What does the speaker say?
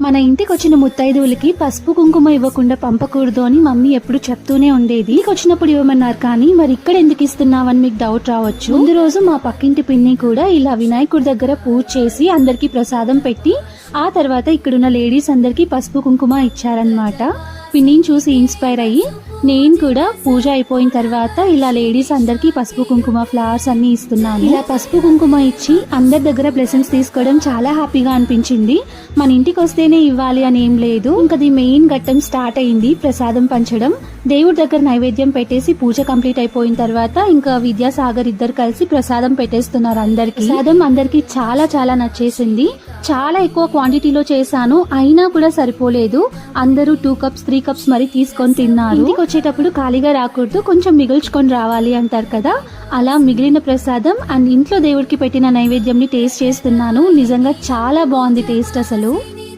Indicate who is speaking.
Speaker 1: మన ఇంటికి వచ్చిన ముత్తైదువులకి పసుపు కుంకుమ ఇవ్వకుండా పంపకూడదు అని మమ్మీ ఎప్పుడు చెప్తూనే ఉండేది. వచ్చినప్పుడు ఇవ్వమన్నారు కానీ మరి ఇక్కడ ఎందుకు ఇస్తున్నావని మీకు డౌట్ రావచ్చు. ముందు రోజు మా పక్కింటి పిన్ని కూడా ఇలా వినాయకుడి దగ్గర పూజ చేసి అందరికి ప్రసాదం పెట్టి ఆ తర్వాత ఇక్కడున్న లేడీస్ అందరికి పసుపు కుంకుమ ఇచ్చారనమాట. పిన్నిని చూసి ఇన్స్పైర్ అయ్యి నేను కూడా పూజ అయిపోయిన తర్వాత ఇలా లేడీస్ అందరికి పసుపు కుంకుమ ఫ్లవర్స్ అన్ని ఇస్తున్నాను. ఇలా పసుపు కుంకుమ ఇచ్చి అందరి దగ్గర బ్లెస్సింగ్స్ తీసుకోవడం చాలా హ్యాపీగా అనిపించింది. మన ఇంటికి వస్తేనే ఇవ్వాలి అని ఏం లేదు. ఇంకా అది మెయిన్ ఘట్టం స్టార్ట్ అయింది, ప్రసాదం పంచడం. దేవుడి దగ్గర నైవేద్యం పెట్టేసి పూజ కంప్లీట్ అయిపోయిన తర్వాత ఇంకా విద్యాసాగర్ ఇద్దరు కలిసి ప్రసాదం పెట్టేస్తున్నారు అందరికి. ప్రసాదం అందరికి చాలా చాలా నచ్చేసింది. చాలా ఎక్కువ క్వాంటిటీలో చేశాను, అయినా కూడా సరిపోలేదు. అందరూ 2 కప్స్ 3 కప్స్ మరి తీసుకొని తిన్నారు. ఇంటికి వచ్చేటప్పుడు ఖాళీగా రాకూడదు, కొంచెం మిగుల్చుకొని రావాలి అంటారు కదా, అలా మిగిలిన ప్రసాదం అండ్ ఇంట్లో దేవుడికి పెట్టిన నైవేద్యం ని టేస్ట్ చేస్తున్నాను. నిజంగా చాలా బాగుంది టేస్ట్ అసలు.